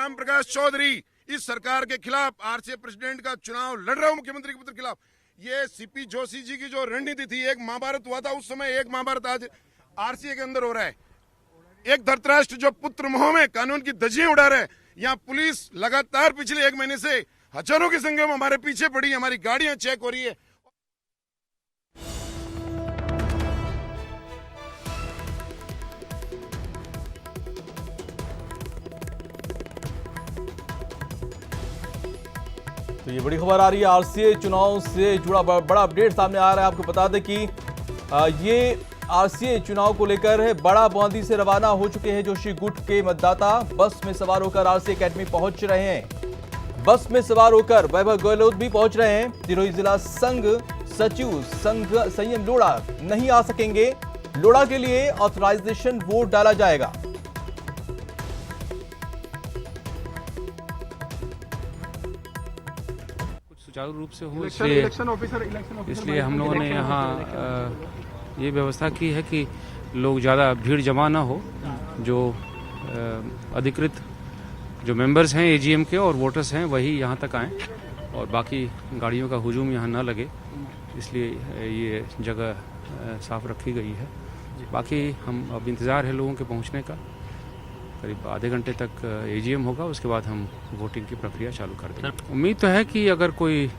राम प्रकाश चौधरी इस सरकार के खिलाफ आरसीए प्रेसिडेंट का चुनाव लड़ रहा हूं मुख्यमंत्री के पुत्र के खिलाफ। ये सीपी जोशी जी की जो रणनीति थी, एक महाभारत हुआ था उस समय, एक महाभारत आज आरसीए के अंदर हो रहा है। एक धृतराष्ट्र जो पुत्र मोह में कानून की धज्जियां उड़ा रहा है। यहाँ पुलिस लगातार पिछले 1 महीने से हजारों की संख्या में हमारे पीछे पड़ी, हमारी गाड़ियां चेक हो रही है। तो ये बड़ी खबर आ रही है, आरसीए चुनाव से जुड़ा बड़ा अपडेट सामने आ रहा है। आपको बता दें कि ये आरसीए चुनाव को लेकर बड़ा बूंदी से रवाना हो चुके हैं जोशी गुट के मतदाता। बस में सवार होकर आरसीए एकेडमी पहुंच रहे हैं। बस में सवार होकर वैभव गहलोत भी पहुंच रहे हैं। सिरोही जिला संघ सचिव संयम लोढ़ा नहीं आ सकेंगे। लोढ़ा के लिए ऑथराइजेशन वोट डाला जाएगा। सुचारू रूप से हो, इसलिए हम लोगों ने यहाँ ये व्यवस्था की है कि लोग ज़्यादा भीड़ जमा ना हो। जो अधिकृत जो मेंबर्स हैं एजीएम के और वोटर्स हैं वही यहाँ तक आएँ और बाकी गाड़ियों का हुजूम यहाँ ना लगे, इसलिए ये जगह साफ रखी गई है। बाकी हम अब इंतज़ार है लोगों के पहुँचने का। करीब आधे घंटे तक एजीएम होगा, उसके बाद हम वोटिंग की प्रक्रिया चालू कर देंगे। उम्मीद तो है कि अगर कोई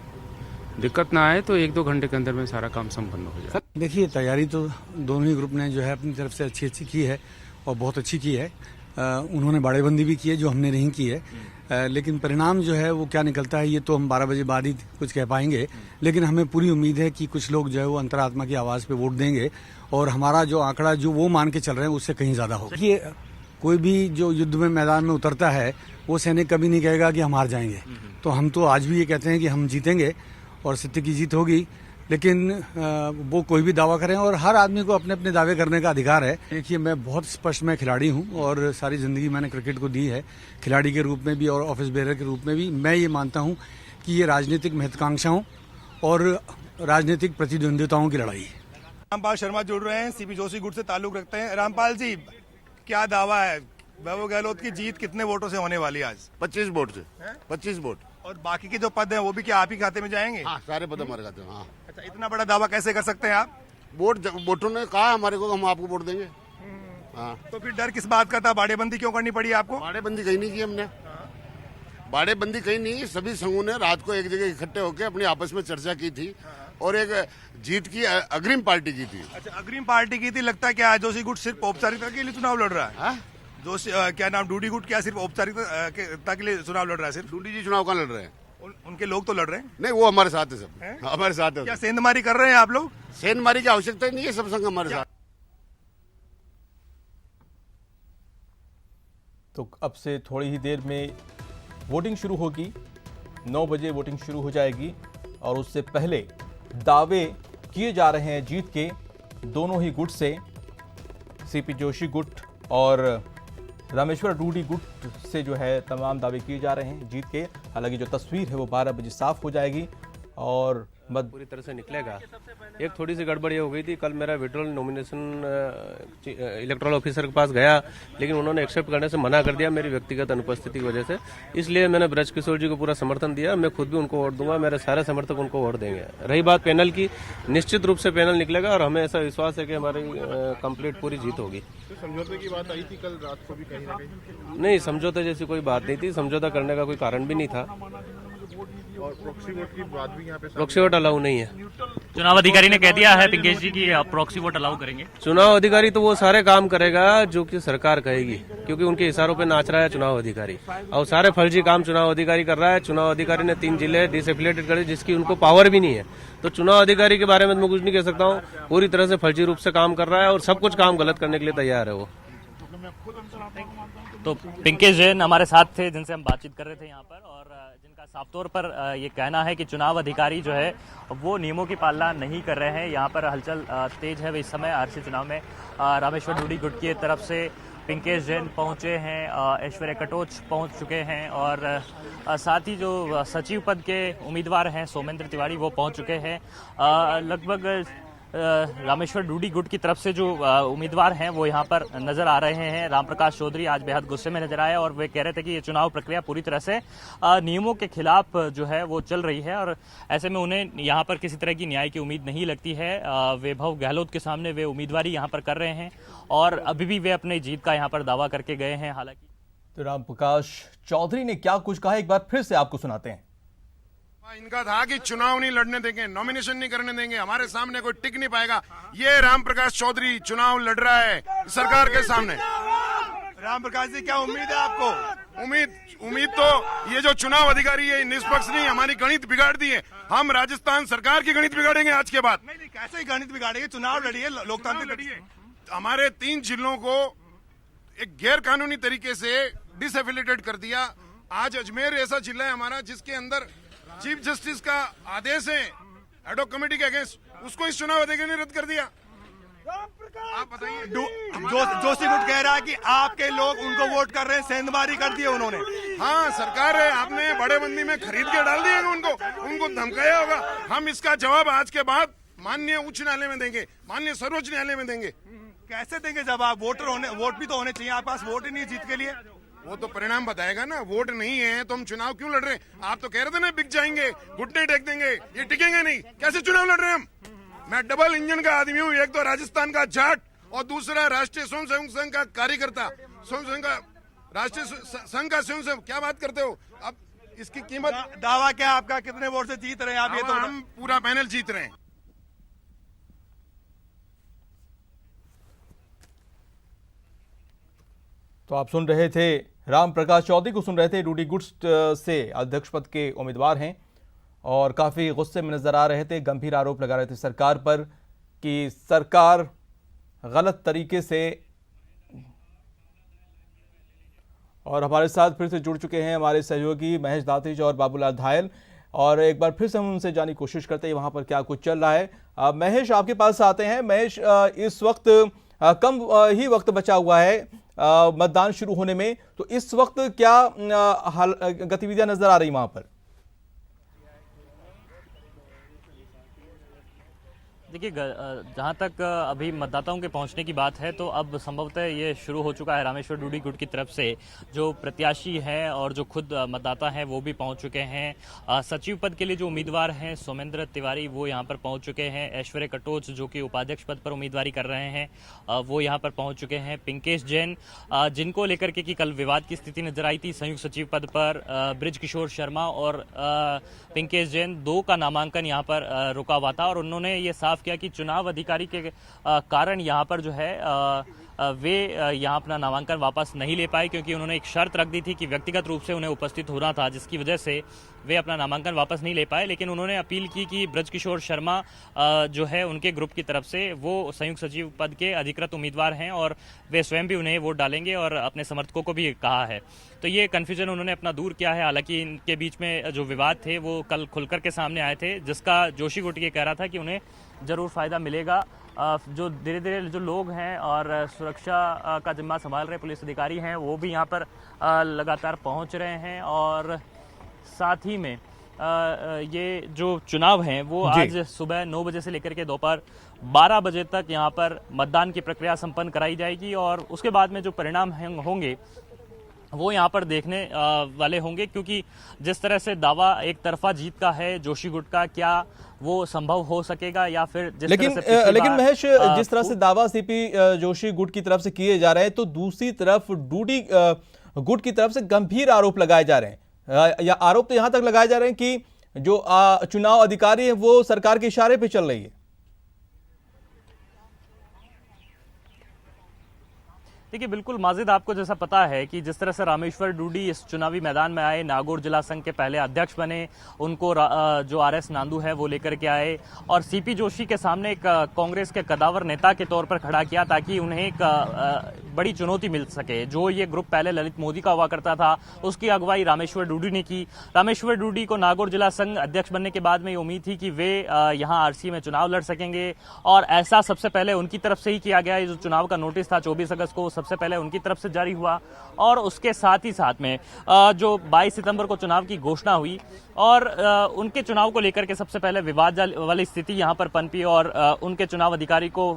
दिक्कत ना आए तो 1-2 घंटे के अंदर में सारा काम संपन्न हो जाए। देखिए, तैयारी तो दोनों ही ग्रुप ने जो है अपनी तरफ से अच्छी की है और बहुत अच्छी की है। उन्होंने बाड़ेबंदी भी की है जो हमने नहीं की है। लेकिन परिणाम जो है वो क्या निकलता है ये तो हम 12 बजे बाद ही कुछ कह पाएंगे। लेकिन हमें पूरी उम्मीद है कि कुछ लोग जो है वो अंतरात्मा की आवाज़ पे वोट देंगे और हमारा जो आंकड़ा जो वो मान के चल रहे हैं उससे कहीं ज़्यादा होगा। देखिए, कोई भी जो युद्ध में मैदान में उतरता है वो सैनिक कभी नहीं कहेगा कि हम हार जाएंगे। तो हम तो आज भी ये कहते हैं कि हम जीतेंगे और सत्य की जीत होगी। लेकिन वो कोई भी दावा करें और हर आदमी को अपने अपने दावे करने का अधिकार है। देखिए, मैं बहुत स्पष्ट मैं खिलाड़ी हूँ और सारी जिंदगी मैंने क्रिकेट को दी है, खिलाड़ी के रूप में भी और ऑफिस बेरर के रूप में भी। मैं ये मानता हूँ कि ये राजनीतिक महत्वाकांक्षाओं और राजनीतिक प्रतिद्वंदिताओं की लड़ाई है। रामपाल शर्मा जुड़ रहे हैं, सीपी जोशी गुट से ताल्लुक रखते हैं। रामपाल जी, क्या दावा है, वैभव गहलोत की जीत कितने वोटों से होने वाली है आज? 25 वोट से 25 वोट। और बाकी के जो पद हैं वो भी क्या आप ही खाते में जाएंगे? हाँ, सारे पद हमारे खाते में। हाँ। अच्छा, इतना बड़ा दावा कैसे कर सकते हैं आप? वोटों ने कहा हमारे को, हम आपको वोट देंगे। हाँ। तो फिर डर किस बात का था? बाड़ेबंदी क्यों करनी पड़ी आपको? बाड़ेबंदी कहीं नहीं की हमने। बाड़ेबंदी कहीं नहीं, सभी संघों ने रात को एक जगह इकट्ठे होकर अपनी आपस में चर्चा की थी और एक जीत की अग्रिम पार्टी की थी। अच्छा, अग्रिम पार्टी की थी। लगता है कि आज जोशी गुट सिर्फ औपचारिकता के लिए चुनाव लड़ रहा है? जोशी क्या नाम, डूडी गुट क्या सिर्फ औपचारिकता के लिए चुनाव लड़ रहा है? सिर्फ डूडी जी चुनाव कहाँ लड़ रहे हैं? उनके लोग तो लड़ रहे हैं। नहीं, वो हमारे साथ है, सब हमारे साथ है। क्या सेंधमारी कर रहे हैं आप लोग? सेंधमारी की आवश्यकता ही नहीं है, सब संघ हमारे साथ। तो अब से थोड़ी ही देर में वोटिंग शुरू होगी। 9 बजे वोटिंग शुरू हो जाएगी और उससे पहले दावे किए जा रहे हैं जीत के दोनों ही गुट से। सीपी जोशी गुट और रामेश्वर डूडी गुट से जो है तमाम दावे किए जा रहे हैं जीत के। हालांकि जो तस्वीर है वो 12 बजे साफ हो जाएगी और मत पूरी तरह से निकलेगा। एक थोड़ी सी गड़बड़ी हो गई थी, कल मेरा विड्रॉल नॉमिनेशन इलेक्टोरल ऑफिसर के पास गया, लेकिन उन्होंने एक्सेप्ट करने से मना कर दिया मेरी व्यक्तिगत अनुपस्थिति की वजह से। इसलिए मैंने ब्रज किशोर जी को पूरा समर्थन दिया। मैं खुद भी उनको वोट दूंगा, मेरे सारे समर्थक उनको वोट देंगे। रही बात पैनल की, निश्चित रूप से पैनल निकलेगा और हमें ऐसा विश्वास है कि हमारी कंप्लीट पूरी जीत होगी। समझौते की बात आई थी कल रात को भी कहीं ना कहीं? नहीं, समझौते जैसी कोई बात नहीं थी, समझौता करने का कोई कारण भी नहीं था। और प्रॉक्सी वोट की बात भी यहाँ पे, प्रॉक्सी वोट अलाउ नहीं है। चुनाव अधिकारी ने कह दिया है पिंकेश जी की प्रॉक्सी वोट अलाउ करेंगे। चुनाव अधिकारी तो वो सारे काम करेगा जो कि सरकार कहेगी, क्योंकि उनके इशारों पे नाच रहा है चुनाव अधिकारी और सारे फर्जी काम चुनाव अधिकारी कर रहा है। चुनाव अधिकारी ने 3 जिले डिसएफिलिएटेड करे जिसकी उनको पावर भी नहीं है। तो चुनाव अधिकारी के बारे में मैं कुछ नहीं कह सकता हूँ। पूरी तरह से फर्जी रूप से काम कर रहा है और सब कुछ काम गलत करने के लिए तैयार है वो। तो पिंकेश जैन हमारे साथ थे जिनसे हम बातचीत कर रहे थे यहाँ पर, और जिनका साफ तौर पर ये कहना है कि चुनाव अधिकारी जो है वो नियमों की पालना नहीं कर रहे हैं। यहाँ पर हलचल तेज है इस समय आरसी चुनाव में। रामेश्वर डूडी गुट की तरफ से पिंकेश जैन पहुंचे हैं, ऐश्वर्या कटोच पहुंच चुके हैं और साथ ही जो सचिव पद के उम्मीदवार हैं सोमेंद्र तिवारी वो पहुंच चुके हैं। लगभग रामेश्वर डूडी गुट की तरफ से जो उम्मीदवार हैं वो यहाँ पर नजर आ रहे हैं। रामप्रकाश चौधरी आज बेहद गुस्से में नजर आए और वे कह रहे थे कि ये चुनाव प्रक्रिया पूरी तरह से नियमों के खिलाफ जो है वो चल रही है और ऐसे में उन्हें यहाँ पर किसी तरह की न्याय की उम्मीद नहीं लगती है। वैभव गहलोत के सामने वे उम्मीदवारी यहाँ पर कर रहे हैं और अभी भी वे अपनी जीत का यहाँ पर दावा करके गए हैं। हालांकि तो रामप्रकाश चौधरी ने क्या कुछ कहा, एक बार फिर से आपको सुनाते हैं। इनका था कि चुनाव नहीं लड़ने देंगे, नॉमिनेशन नहीं करने देंगे, हमारे सामने कोई टिक नहीं पाएगा। ये रामप्रकाश चौधरी चुनाव लड़ रहा है सरकार के सामने। रामप्रकाश जी, क्या उम्मीद है आपको? उम्मीद तो ये जो चुनाव अधिकारी है निष्पक्ष नहीं, हमारी गणित बिगाड़ दी है। हम राजस्थान सरकार की गणित बिगाड़ेंगे आज के बाद। नहीं, कैसे गणित बिगाड़ेंगे? चुनाव लड़िए, लोकतांत्रिक लड़िए। हमारे 3 जिलों को एक गैर कानूनी तरीके से डिसएफिलिएटेड कर दिया। आज अजमेर ऐसा जिला है हमारा जिसके अंदर चीफ जस्टिस का आदेश है एडॉक कमेटी के अगेंस्ट, उसको इस चुनाव अधिकारी ने रद्द कर दिया। आप बताइए। जोशी गुट कह रहा है कि आपके लोग उनको वोट कर रहे हैं, सेंधमारी कर दी है उन्होंने। हाँ, सरकार है, आपने बड़े बंदी में खरीद के डाल दिए उनको धमकाया होगा। हम इसका जवाब आज के बाद माननीय उच्च न्यायालय में देंगे, माननीय सर्वोच्च न्यायालय में देंगे। कैसे देंगे जब आप वोट भी तो होने चाहिए, आपके पास वोट ही नहीं है जीत के लिए। वो तो परिणाम बताएगा ना। वोट नहीं है तो हम चुनाव क्यों लड़ रहे हैं? आप तो कह रहे थे ना बिक जाएंगे, घुटने टेक देंगे, ये टिकेंगे नहीं। कैसे चुनाव लड़ रहे हैं हम? मैं डबल इंजन का आदमी हूँ, एक तो राजस्थान का जाट और दूसरा राष्ट्रीय स्वयंसेवक संघ का कार्यकर्ता। राष्ट्रीय संघ का स्वयंसेवक, क्या बात करते हो? अब इसकी कीमत। दावा क्या आपका, कितने वोट से जीत रहे हैं आप? ये तो हम पूरा पैनल जीत रहे हैं। तो आप सुन रहे थे रामप्रकाश चौधरी को, सुन रहे थे डूडी गुट से अध्यक्ष पद के उम्मीदवार हैं और काफ़ी गुस्से में नजर आ रहे थे, गंभीर आरोप लगा रहे थे सरकार पर कि सरकार गलत तरीके से। और हमारे साथ फिर से जुड़ चुके हैं हमारे सहयोगी महेश दातिज और बाबूलाल धायल, और एक बार फिर से हम उनसे जानने की कोशिश करते हैं वहाँ पर क्या कुछ चल रहा है। महेश, आपके पास आते हैं। महेश, इस वक्त कम ही वक्त बचा हुआ है मतदान शुरू होने में, तो इस वक्त क्या गतिविधियां नजर आ रही वहां पर? देखिए, जहाँ तक अभी मतदाताओं के पहुँचने की बात है तो अब संभवतः ये शुरू हो चुका है। रामेश्वर डूडी गुट की तरफ से जो प्रत्याशी हैं और जो खुद मतदाता हैं वो भी पहुँच चुके हैं। सचिव पद के लिए जो उम्मीदवार हैं सोमेंद्र तिवारी वो यहाँ पर पहुँच चुके हैं। ऐश्वर्य कटोच जो कि उपाध्यक्ष पद पर उम्मीदवारी कर रहे हैं वो यहाँ पर पहुँच चुके हैं। पिंकेश जैन, जिनको लेकर के कि कल विवाद की स्थिति नजर आई थी संयुक्त सचिव पद पर, बृज किशोर शर्मा और पिंकेश जैन, 2 का नामांकन यहाँ पर रुका हुआ था और उन्होंने ये साफ किया कि चुनाव अधिकारी के कारण यहाँ पर जो है वे यहाँ अपना नामांकन वापस नहीं ले पाए, क्योंकि उन्होंने एक शर्त रख दी थी कि व्यक्तिगत रूप से उन्हें उपस्थित होना था, जिसकी वजह से वे अपना नामांकन वापस नहीं ले पाए। लेकिन उन्होंने अपील की कि ब्रजकिशोर शर्मा जो है उनके ग्रुप की तरफ से वो संयुक्त सचिव पद के अधिकृत उम्मीदवार हैं और वे स्वयं भी उन्हें वोट डालेंगे और अपने समर्थकों को भी कहा है। तो ये कन्फ्यूजन उन्होंने अपना दूर किया है। हालांकि इनके बीच में जो विवाद थे वो कल खुलकर के सामने आए थे, जिसका जोशी गुट ये कह रहा था कि उन्हें जरूर फायदा मिलेगा। जो धीरे धीरे जो लोग हैं और सुरक्षा का जिम्मा संभाल रहे पुलिस अधिकारी हैं वो भी यहाँ पर लगातार पहुँच रहे हैं और साथ ही में ये जो चुनाव हैं वो आज सुबह 9 बजे से लेकर के दोपहर 12 बजे तक यहाँ पर मतदान की प्रक्रिया संपन्न कराई जाएगी और उसके बाद में जो परिणाम होंगे वो यहाँ पर देखने वाले होंगे, क्योंकि जिस तरह से दावा एक तरफा जीत का है जोशी गुट का, क्या वो संभव हो सकेगा या फिर जिस लेकिन तरह से लेकिन महेश, जिस तरह से दावा सीपी जोशी गुट की तरफ से किए जा रहे हैं तो दूसरी तरफ डूडी गुट की तरफ से गंभीर आरोप लगाए जा रहे हैं, या आरोप तो यहां तक लगाए जा रहे हैं कि जो चुनाव अधिकारी है वो सरकार के इशारे पे चल रही है। देखिए, बिल्कुल माजिद, आपको जैसा पता है कि जिस तरह से रामेश्वर डूडी इस चुनावी मैदान में आए, नागौर जिला संघ के पहले अध्यक्ष बने, उनको जो आरएस नांदू है वो लेकर के आए और सीपी जोशी के सामने एक कांग्रेस के कदावर नेता के तौर पर खड़ा किया ताकि उन्हें एक बड़ी चुनौती मिल सके। जो ये ग्रुप पहले ललित मोदी का हुआ करता था उसकी अगुवाई रामेश्वर डूडी ने की। रामेश्वर डूडी को नागौर जिला संघ अध्यक्ष बनने के बाद में ये उम्मीद थी कि वे यहाँ आरसी में चुनाव लड़ सकेंगे और ऐसा सबसे पहले उनकी तरफ से ही किया गया। जो चुनाव का नोटिस था 24 अगस्त को सबसे पहले उनकी तरफ से जारी हुआ और उसके साथ ही साथ में जो 22 सितंबर को चुनाव की घोषणा हुई और उनके चुनाव को लेकर के सबसे पहले विवाद वाली स्थिति यहाँ पर पनपी और उनके चुनाव अधिकारी को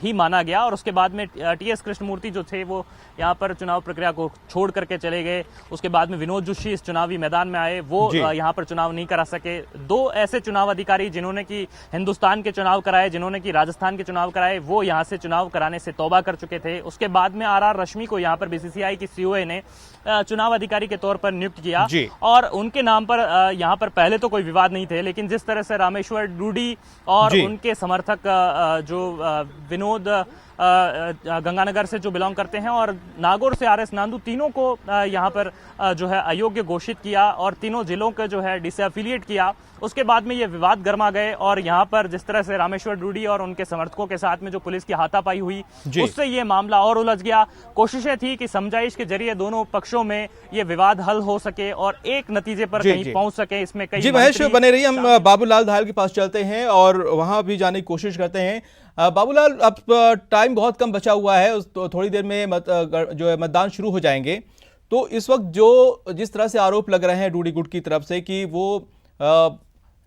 ही माना गया और उसके बाद में टीएस कृष्णमूर्ति जो थे वो यहाँ पर चुनाव प्रक्रिया को छोड़ करके चले गए। उसके बाद में विनोद जोशी इस चुनावी मैदान में आए, वो यहाँ पर चुनाव नहीं करा सके। दो ऐसे चुनाव अधिकारी जिन्होंने की हिंदुस्तान के चुनाव कराए, जिन्होंने की राजस्थान के चुनाव कराए, वो यहाँ से चुनाव कराने से तौबा कर चुके थे। उसके बाद में आर रश्मि को यहाँ पर बीसीसीआई की सीओए ने चुनाव अधिकारी के तौर पर नियुक्त किया और उनके नाम पर यहाँ पर पहले तो कोई विवाद नहीं थे, लेकिन जिस तरह से रामेश्वर डूडी और उनके समर्थक जो विनोद गंगानगर से जो बिलोंग करते हैं और नागौर से आरएस नांदू, तीनों को यहाँ पर जो है अयोग्य घोषित किया और तीनों जिलों के जो है डिसएफिलिएट किया। उसके बाद में ये विवाद गर्मा गए और यहाँ पर जिस तरह से रामेश्वर डूडी और उनके समर्थकों के साथ में जो पुलिस की हाथापाई हुई, उससे ये मामला और उलझ गया। कोशिशें थी कि समझाइश के जरिए दोनों पक्षों में ये विवाद हल हो सके और एक नतीजे पर कहीं पहुंच सके। इसमें कई महेश बने रही, हम बाबूलाल धायल के पास चलते हैं और वहां भी जाने की कोशिश करते हैं। बाबूलाल, अब टाइम बहुत कम बचा हुआ है, तो थोड़ी देर में जो है मतदान शुरू हो जाएंगे, तो इस वक्त जो जिस तरह से आरोप लग रहे हैं डूडी गुट की तरफ से कि वो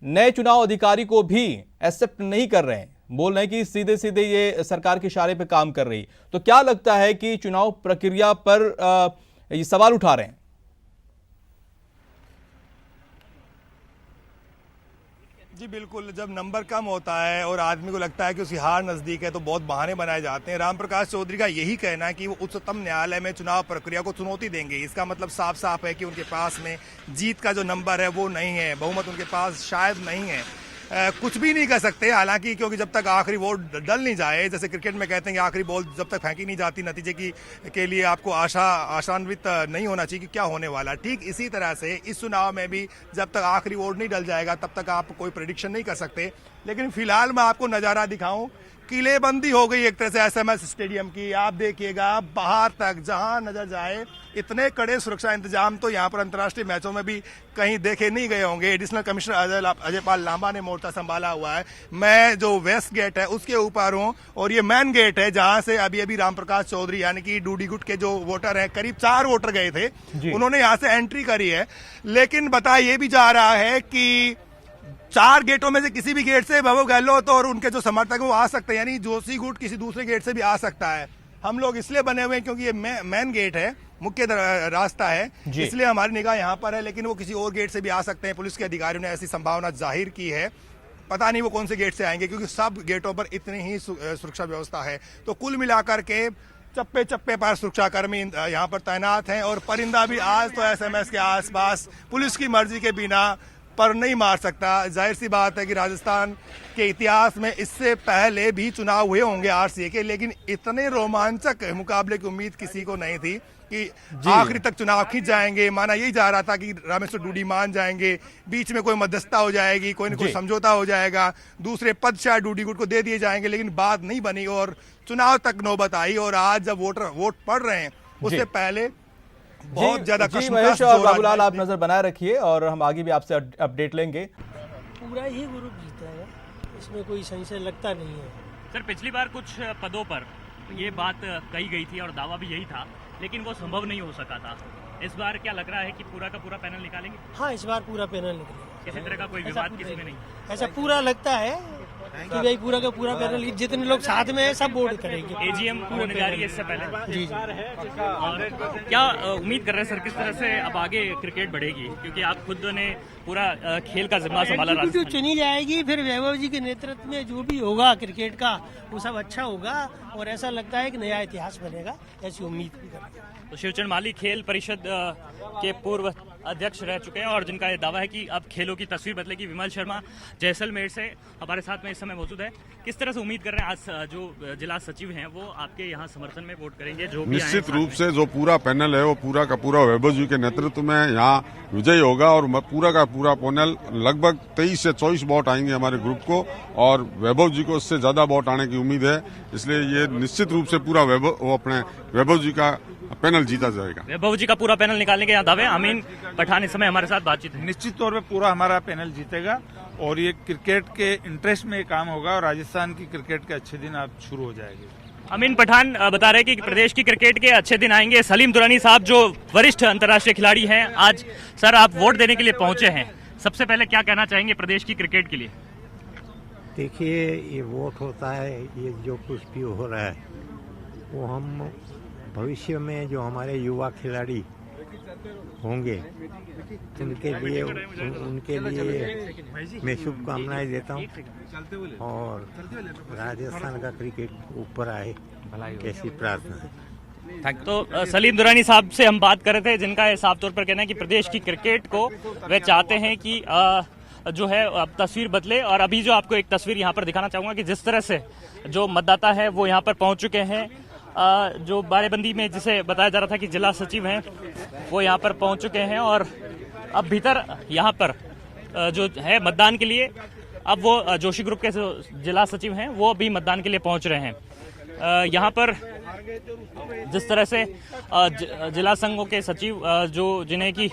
नए चुनाव अधिकारी को भी एक्सेप्ट नहीं कर रहे हैं, बोल रहे हैं कि सीधे सीधे ये सरकार के इशारे पे काम कर रही, तो क्या लगता है कि चुनाव प्रक्रिया पर ये सवाल उठा रहे हैं? जी बिल्कुल, जब नंबर कम होता है और आदमी को लगता है कि उसकी हार नजदीक है तो बहुत बहाने बनाए जाते हैं। रामप्रकाश चौधरी का यही कहना है कि वो उच्चतम न्यायालय में चुनाव प्रक्रिया को चुनौती देंगे। इसका मतलब साफ साफ है कि उनके पास में जीत का जो नंबर है वो नहीं है, बहुमत उनके पास शायद नहीं है। कुछ भी नहीं कर सकते हालांकि, क्योंकि जब तक आखिरी वोट डल नहीं जाए, जैसे क्रिकेट में कहते हैं कि आखिरी बॉल जब तक फेंकी नहीं जाती नतीजे के लिए आपको आशान्वित नहीं होना चाहिए कि क्या होने वाला। ठीक इसी तरह से इस चुनाव में भी जब तक आखिरी वोट नहीं डल जाएगा तब तक आप कोई प्रेडिक्शन नहीं कर सकते। लेकिन फिलहाल मैं आपको नजारा दिखाऊं, किलेबंदी हो गई एक तरह से एसएमएस स्टेडियम की। आप देखिएगा बाहर तक जहां नजर जाए इतने कड़े सुरक्षा इंतजाम तो यहां पर अंतर्राष्ट्रीय मैचों में भी कहीं देखे नहीं गए होंगे। एडिशनल कमिश्नर अजय पाल लांबा ने मोर्चा संभाला हुआ है। मैं जो वेस्ट गेट है उसके ऊपर हूं और ये मेन गेट है जहां से अभी रामप्रकाश चौधरी यानी कि डूडी गुट के जो वोटर हैं, करीब 4 वोटर गए थे, उन्होंने यहां से एंट्री करी है। लेकिन बताया ये भी जा रहा है कि 4 गेटों में से किसी भी गेट से वैभव गहलोत और उनके जो समर्थक हैं वो आ सकते हैं, यानी जोशी गुट किसी दूसरे गेट से भी आ सकता है। हम लोग इसलिए बने हुए हैं क्योंकि ये मेन गेट है, मुख्य रास्ता है, इसलिए हमारी निगाह यहाँ पर है, लेकिन वो किसी और गेट से भी आ सकते हैं। पुलिस के अधिकारियों ने ऐसी संभावना जाहिर की है। पता नहीं वो कौन से गेट से आएंगे क्योंकि सब गेटों पर इतनी ही सुरक्षा व्यवस्था है। तो कुल मिलाकर के चप्पे चप्पे पर सुरक्षाकर्मी यहाँ पर तैनात हैं और परिंदा भी आज तो एसएमएस के आसपास पुलिस की मर्जी के बिना पर नहीं मार सकता। जाहिर सी बात है कि राजस्थान के इतिहास में इससे पहले भी चुनाव हुए होंगे आरसीए के, लेकिन इतने रोमांचक मुकाबले की उम्मीद किसी को नहीं थी कि आखिरी तक चुनाव खींच जाएंगे। माना यही जा रहा था कि रामेश्वर डूडी मान जाएंगे, बीच में कोई मध्यस्थता हो जाएगी, कोई न कोई समझौता हो जाएगा, दूसरे पद शायद डूडी गुट को दे दिए जाएंगे, लेकिन बात नहीं बनी और चुनाव तक नौबत आई। और आज जब वोट पड़ रहे हैं उससे पहले बहुत ज्यादा महेश और बाबूलाल आप नजर बनाए रखिए और हम आगे भी आपसे अपडेट लेंगे। पूरा ही ग्रुप जीता है, इसमें कोई संशय लगता नहीं है। सर, पिछली बार कुछ पदों पर ये बात कही गई थी और दावा भी यही था, लेकिन वो संभव नहीं हो सका था। इस बार क्या लग रहा है कि पूरा का पूरा पैनल निकालेंगे? हाँ, इस बार पूरा पैनल निकलेगा, किसी तरह का कोई विवाद किसी में नहीं। ऐसा पूरा लगता है कि भाई पूरा का पूरा पैनल, जितने लोग साथ में हैं सब वोट करेंगे। एजीएम होने जा रही है इससे पहले। जी और क्या उम्मीद कर रहे हैं सर, किस तरह से अब आगे क्रिकेट बढ़ेगी, क्योंकि आप खुद ने पूरा खेल का जिम्मा संभाला? जो चुनी जाएगी फिर वैभव जी के नेतृत्व में जो भी होगा क्रिकेट का वो सब अच्छा होगा और ऐसा लगता है कि नया इतिहास बनेगा, ऐसी उम्मीद भी करते हैं। तो शिवचरण माली खेल परिषद के पूर्व अध्यक्ष रह चुके हैं और जिनका ये दावा है कि अब खेलों की तस्वीर बदलेगी। विमल शर्मा जैसलमेर से हमारे साथ में इस समय मौजूद है। किस तरह से उम्मीद कर रहे हैं आज जो जिला सचिव हैं वो आपके यहाँ समर्थन में वोट करेंगे? जो निश्चित रूप से जो पूरा पैनल है वो पूरा का पूरा वैभव जी के नेतृत्व में यहाँ विजयी होगा और पूरा का पूरा पैनल लगभग 23 से 24 वोट आएंगे हमारे ग्रुप को और वैभव जी को उससे ज्यादा वोट आने की उम्मीद है। इसलिए ये निश्चित रूप से पूरा वैभव जी का पैनल जीता जाएगा। वैभव जी का पूरा पैनल निकालने के यहाँ दावे। अमीन पठान इस समय हमारे साथ बातचीत है। निश्चित तौर पे पूरा हमारा पैनल जीतेगा और ये क्रिकेट के इंटरेस्ट में काम होगा और राजस्थान की क्रिकेट के अच्छे दिन अब शुरू हो जाएंगे। अमीन पठान बता रहे कि प्रदेश की क्रिकेट के अच्छे दिन आएंगे। सलीम दुरानी साहब जो वरिष्ठ अंतर्राष्ट्रीय खिलाड़ी हैं, आज सर आप वोट देने के लिए पहुंचे हैं, सबसे पहले क्या कहना चाहेंगे प्रदेश की क्रिकेट के लिए? देखिए, ये वोट होता है, ये जो कुछ भी हो रहा है वो हम भविष्य में जो हमारे युवा खिलाड़ी होंगे उनके लिए मैं शुभकामनाएं देता हूँ और राजस्थान का क्रिकेट ऊपर आए ऐसी प्रार्थना है। तो सलीम दुरानी साहब से हम बात कर रहे थे, जिनका ये साफ तौर पर कहना है कि प्रदेश की क्रिकेट को वे चाहते हैं कि जो है अब तस्वीर बदले। और अभी जो आपको एक तस्वीर यहाँ पर दिखाना चाहूंगा कि जिस तरह से जो मतदाता है वो यहाँ पर पहुंच चुके हैं, जो बाड़ेबंदी में जिसे बताया जा रहा था कि जिला सचिव हैं वो यहाँ पर पहुंच चुके हैं और अब भीतर यहाँ पर जो है मतदान के लिए, अब वो जोशी ग्रुप के जो जिला सचिव हैं वो भी मतदान के लिए पहुंच रहे हैं। यहाँ पर जिस तरह से जिला संघों के सचिव जो जिन्हें कि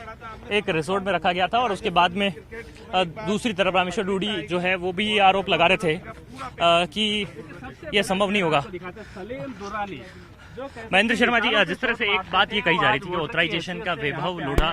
एक रिसोर्ट में रखा गया था और उसके बाद में दूसरी तरफ रामेश्वर डूडी जो है वो भी ये आरोप लगा रहे थे कि यह संभव नहीं होगा। महेंद्र शर्मा जी, जिस तरह से एक बात ये कही जा रही थी कि ऑथराइजेशन का वैभव लोढ़ा,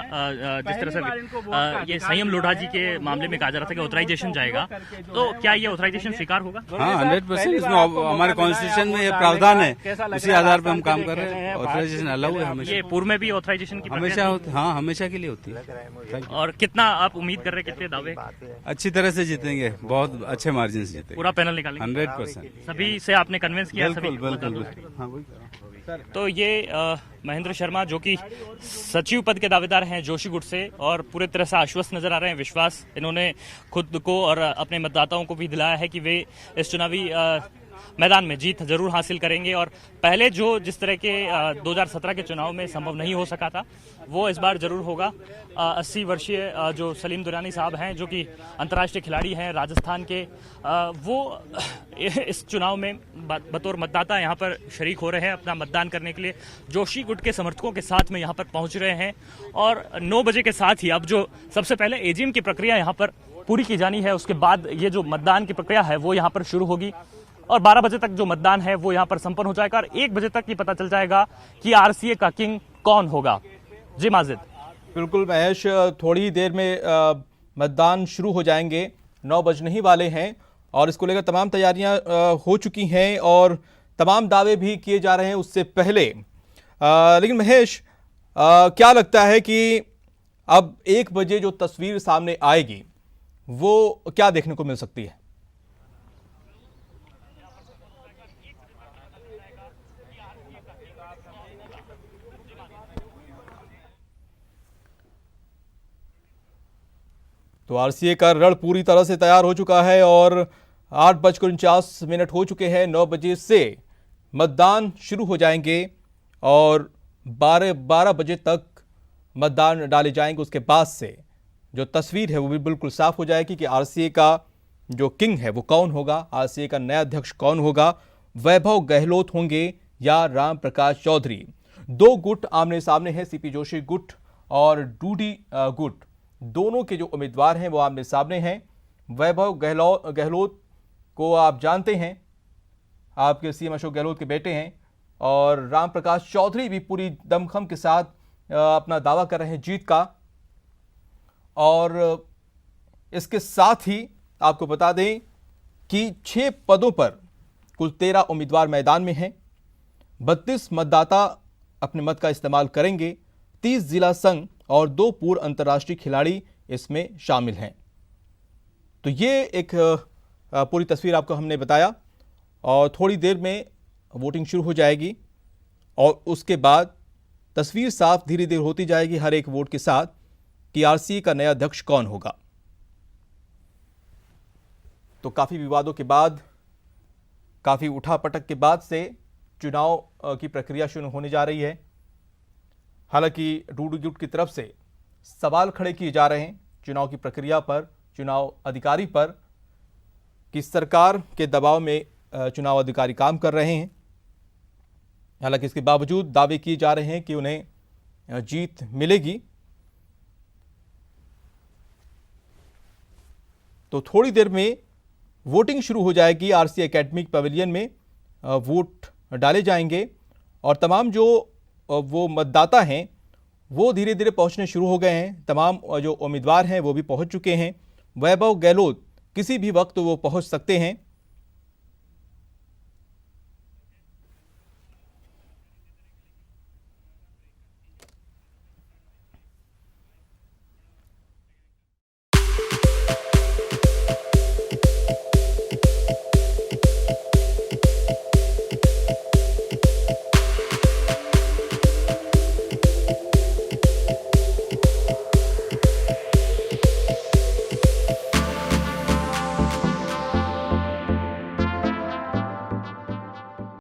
जिस तरह से ये संयम लोढ़ा जी के मामले में कहा जा रहा था कि ऑथराइजेशन जाएगा, तो क्या ये ऑथराइजेशन स्वीकार होगा? हाँ, 100% इसमें हमारे कॉन्स्टिट्यूशन में ये प्रावधान है, उसी आधार पर हम काम कर रहे हैं। ऑथराइजेशन अलाउ है हमेशा। ये पूर्व में भी ऑथराइजेशन की हमेशा होती, हाँ हमेशा के लिए होती है। और कितना आप उम्मीद कर रहे हैं, कितने दावे? अच्छी तरह से जीतेंगे, बहुत अच्छे मार्जिन से जीतेंगे, पूरा पैनल निकालेंगे 100%। सभी से आपने कन्विंस किया? बिल्कुल। तो ये महेंद्र शर्मा जो कि सचिव पद के दावेदार हैं जोशी गुट से, और पूरे तरह से आश्वस्त नजर आ रहे हैं। विश्वास इन्होंने खुद को और अपने मतदाताओं को भी दिलाया है कि वे इस चुनावी मैदान में जीत जरूर हासिल करेंगे। और पहले जो जिस तरह के 2017 के चुनाव में संभव नहीं हो सका था वो इस बार जरूर होगा। 80 वर्षीय जो सलीम दुरानी साहब हैं, जो कि अंतर्राष्ट्रीय खिलाड़ी हैं राजस्थान के, वो इस चुनाव में बतौर मतदाता यहाँ पर शरीक हो रहे हैं अपना मतदान करने के लिए। जोशी गुट के समर्थकों के साथ में यहाँ पर पहुँच रहे हैं और 9 बजे के साथ ही अब जो सबसे पहले एजीएम की प्रक्रिया यहाँ पर पूरी की जानी है, उसके बाद ये जो मतदान की प्रक्रिया है वो यहाँ पर शुरू होगी और 12 बजे तक जो मतदान है वो यहाँ पर संपन्न हो जाएगा और 1 बजे तक ये पता चल जाएगा कि आरसीए का किंग कौन होगा। जी माजिद। बिल्कुल महेश, थोड़ी ही देर में मतदान शुरू हो जाएंगे, 9 बजने ही वाले हैं और इसको लेकर तमाम तैयारियां हो चुकी हैं और तमाम दावे भी किए जा रहे हैं उससे पहले। लेकिन महेश, क्या लगता है कि अब 1 बजे जो तस्वीर सामने आएगी वो क्या देखने को मिल सकती है? तो आरसीए का रण पूरी तरह से तैयार हो चुका है और 8:49 हो चुके हैं। 9 बजे से मतदान शुरू हो जाएंगे और 12 बजे तक मतदान डाले जाएंगे। उसके बाद से जो तस्वीर है वो भी बिल्कुल साफ हो जाएगी कि आरसीए का जो किंग है वो कौन होगा, आरसीए का नया अध्यक्ष कौन होगा, वैभव गहलोत होंगे या राम प्रकाश चौधरी। 2 गुट आमने सामने हैं, सीपी जोशी गुट और डूडी गुट, दोनों के जो उम्मीदवार हैं वो आमने सामने हैं। वैभव गहलोत को आप जानते हैं, आपके सीएम अशोक गहलोत के बेटे हैं और राम प्रकाश चौधरी भी पूरी दमखम के साथ अपना दावा कर रहे हैं जीत का। और इसके साथ ही आपको बता दें कि 6 पदों पर कुल 13 उम्मीदवार मैदान में हैं। 32 मतदाता अपने मत का इस्तेमाल करेंगे। 30 जिला संघ और 2 पूर्व अंतर्राष्ट्रीय खिलाड़ी इसमें शामिल हैं। तो ये एक पूरी तस्वीर आपको हमने बताया और थोड़ी देर में वोटिंग शुरू हो जाएगी और उसके बाद तस्वीर साफ धीरे धीरे होती जाएगी हर एक वोट के साथ कि आरसीए का नया अध्यक्ष कौन होगा। तो काफी विवादों के बाद, काफी उठापटक के बाद से चुनाव की प्रक्रिया शुरू होने जा रही है। हालांकि डूडी गुट की तरफ से सवाल खड़े किए जा रहे हैं चुनाव की प्रक्रिया पर, चुनाव अधिकारी पर, कि सरकार के दबाव में चुनाव अधिकारी काम कर रहे हैं। हालांकि इसके बावजूद दावे किए जा रहे हैं कि उन्हें जीत मिलेगी। तो थोड़ी देर में वोटिंग शुरू हो जाएगी। आरसीए एकेडमिक पवेलियन में वोट डाले जाएंगे और तमाम जो वो मतदाता हैं वो धीरे धीरे पहुंचने शुरू हो गए हैं। तमाम जो उम्मीदवार हैं वो भी पहुंच चुके हैं। वैभव गहलोत किसी भी वक्त वो पहुंच सकते हैं।